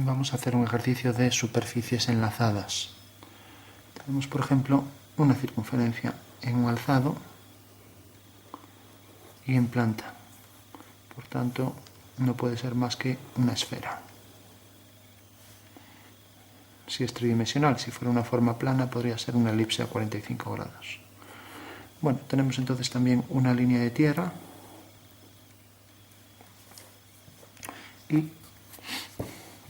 vamos a hacer un ejercicio de superficies enlazadas. Tenemos, por ejemplo, una circunferencia en un alzado y en planta. Por tanto, no puede ser más que una esfera. Si es tridimensional, si fuera una forma plana, podría ser una elipse a 45 grados. Bueno, tenemos entonces también una línea de tierra y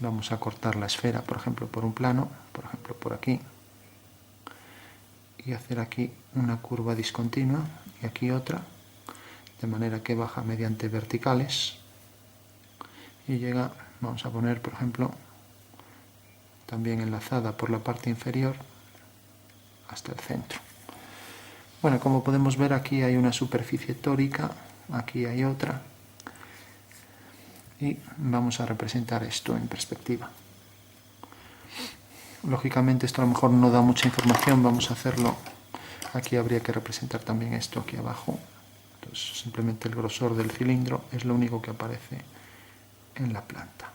vamos a cortar la esfera, por ejemplo, por un plano, por ejemplo, por aquí, y hacer aquí una curva discontinua y aquí otra, de manera que baja mediante verticales y llega, vamos a poner, por ejemplo, también enlazada por la parte inferior hasta el centro. Bueno, como podemos ver, aquí hay una superficie tórica, aquí hay otra, y vamos a representar esto en perspectiva. Lógicamente esto a lo mejor no da mucha información, vamos a hacerlo. Aquí habría que representar también esto aquí abajo. Entonces simplemente el grosor del cilindro es lo único que aparece en la planta.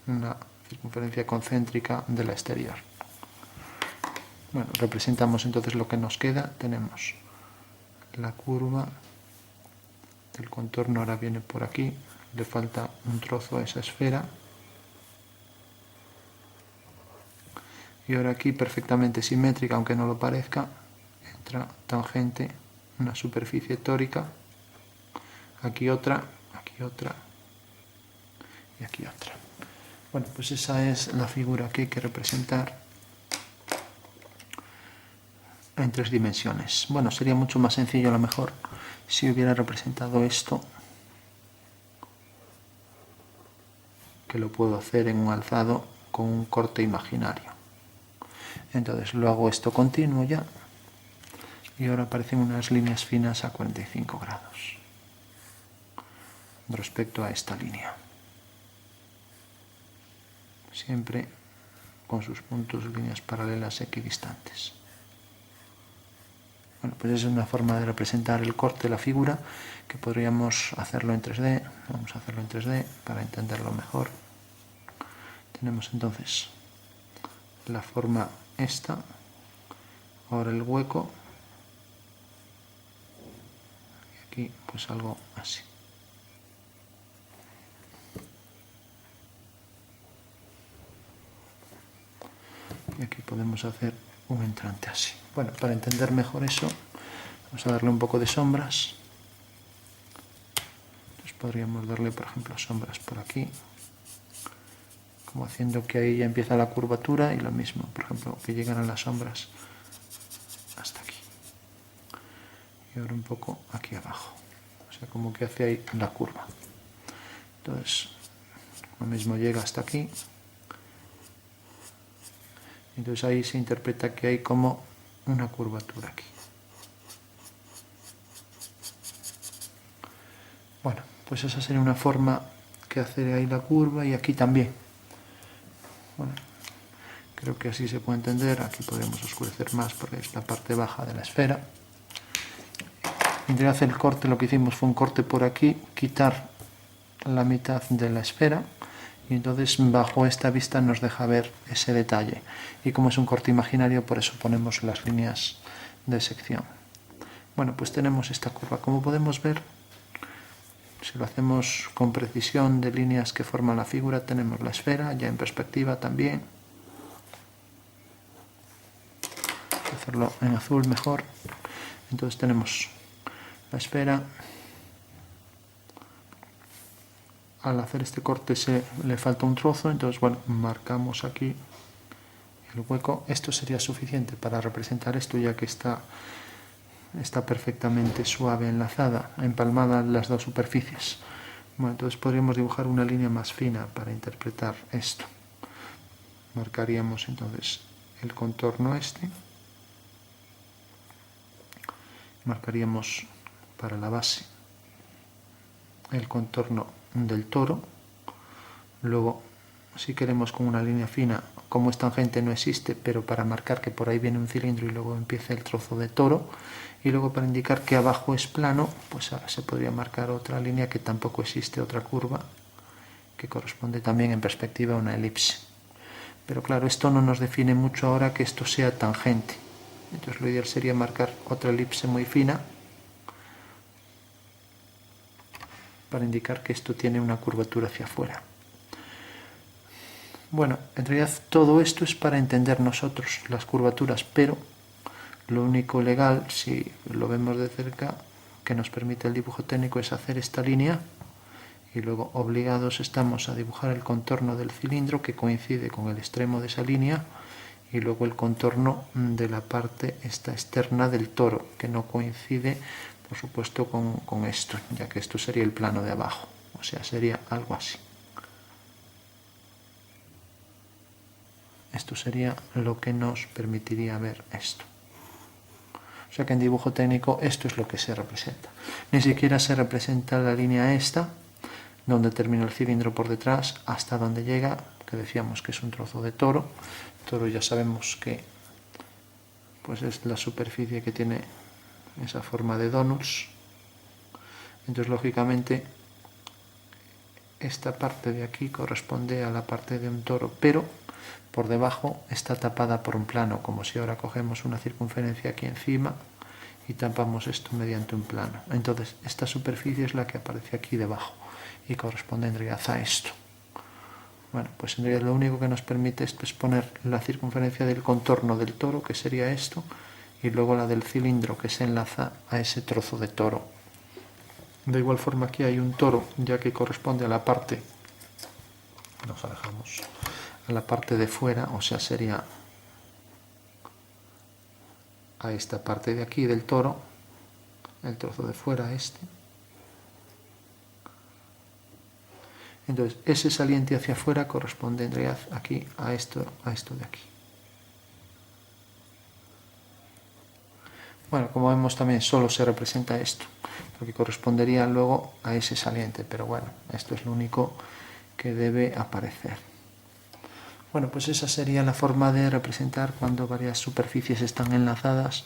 Una circunferencia concéntrica de la exterior. Bueno, representamos entonces lo que nos queda. Tenemos la curva del contorno, ahora viene por aquí, le falta un trozo a esa esfera. Y ahora aquí perfectamente simétrica, aunque no lo parezca, entra tangente, una superficie tórica, aquí otra y aquí otra. Bueno, pues esa es la figura que hay que representar en 3 dimensiones. Bueno, sería mucho más sencillo a lo mejor si hubiera representado esto, que lo puedo hacer en un alzado con un corte imaginario. Entonces lo hago esto continuo ya y ahora aparecen unas líneas finas a 45 grados respecto a esta línea, siempre con sus puntos, líneas paralelas equidistantes. Bueno, pues esa es una forma de representar el corte de la figura, que podríamos hacerlo en 3D. Vamos a hacerlo en 3D para entenderlo mejor. Tenemos entonces la forma esta, ahora el hueco, y aquí pues algo así. Y aquí podemos hacer un entrante así. Bueno, para entender mejor eso, vamos a darle un poco de sombras. Entonces podríamos darle, por ejemplo, sombras por aquí, como haciendo que ahí ya empieza la curvatura, y lo mismo, por ejemplo, que llegan las sombras hasta aquí. Y ahora un poco aquí abajo. O sea, como que hace ahí la curva. Entonces, lo mismo llega hasta aquí. Entonces ahí se interpreta que hay como una curvatura aquí. Bueno, pues esa sería una forma que hace ahí la curva, y aquí también. Bueno, creo que así se puede entender. Aquí podemos oscurecer más porque es la parte baja de la esfera. Mientras hacer el corte, lo que hicimos fue un corte por aquí, quitar la mitad de la esfera, y entonces bajo esta vista nos deja ver ese detalle, y como es un corte imaginario, por eso ponemos las líneas de sección. Bueno, pues tenemos esta curva. Como podemos ver, si lo hacemos con precisión de líneas que forman la figura, tenemos la esfera ya en perspectiva también. Voy a hacerlo en azul mejor. Entonces tenemos la esfera. Al hacer este corte le falta un trozo, entonces bueno, marcamos aquí el hueco. Esto sería suficiente para representar esto, ya que está perfectamente suave, enlazada, empalmada las dos superficies. Bueno, entonces podríamos dibujar una línea más fina para interpretar esto. Marcaríamos entonces el contorno este, marcaríamos para la base el contorno del toro. Luego, si queremos con una línea fina, como es tangente no existe, pero para marcar que por ahí viene un cilindro y luego empieza el trozo de toro, y luego para indicar que abajo es plano, pues ahora se podría marcar otra línea que tampoco existe, otra curva, que corresponde también en perspectiva a una elipse. Pero claro, esto no nos define mucho ahora que esto sea tangente. Entonces lo ideal sería marcar otra elipse muy fina para indicar que esto tiene una curvatura hacia afuera. Bueno, en realidad todo esto es para entender nosotros las curvaturas, pero lo único legal, si lo vemos de cerca, que nos permite el dibujo técnico es hacer esta línea y luego obligados estamos a dibujar el contorno del cilindro que coincide con el extremo de esa línea y luego el contorno de la parte esta externa del toro, que no coincide por supuesto con esto, ya que esto sería el plano de abajo, o sea, sería algo así. Esto sería lo que nos permitiría ver esto. O sea que en dibujo técnico esto es lo que se representa. Ni siquiera se representa la línea esta, donde termina el cilindro por detrás, hasta donde llega, que decíamos que es un trozo de toro. Toro ya sabemos que pues es la superficie que tiene esa forma de donuts. Entonces, lógicamente, esta parte de aquí corresponde a la parte de un toro, pero por debajo está tapada por un plano, como si ahora cogemos una circunferencia aquí encima y tapamos esto mediante un plano. Entonces, esta superficie es la que aparece aquí debajo y corresponde en realidad a esto. Bueno, pues en realidad lo único que nos permite esto es poner la circunferencia del contorno del toro, que sería esto, y luego la del cilindro, que se enlaza a ese trozo de toro. De igual forma aquí hay un toro, ya que corresponde a la parte, nos alejamos, a la parte de fuera, o sea, sería a esta parte de aquí del toro, el trozo de fuera este. Entonces, ese saliente hacia afuera corresponde en realidad aquí a esto de aquí. Bueno, como vemos también solo se representa esto, porque correspondería luego a ese saliente, pero bueno, esto es lo único que debe aparecer. Bueno, pues esa sería la forma de representar cuando varias superficies están enlazadas.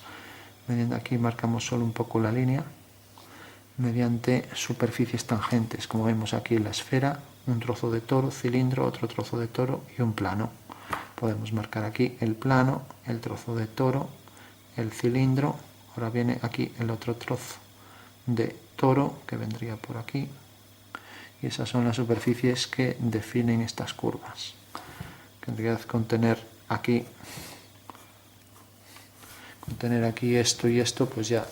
Aquí marcamos solo un poco la línea, mediante superficies tangentes, como vemos aquí la esfera, un trozo de toro, cilindro, otro trozo de toro y un plano. Podemos marcar aquí el plano, el trozo de toro, el cilindro. Ahora viene aquí el otro trozo de toro que vendría por aquí. Y esas son las superficies que definen estas curvas. Que en realidad contener aquí esto y esto, pues ya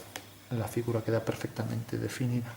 la figura queda perfectamente definida.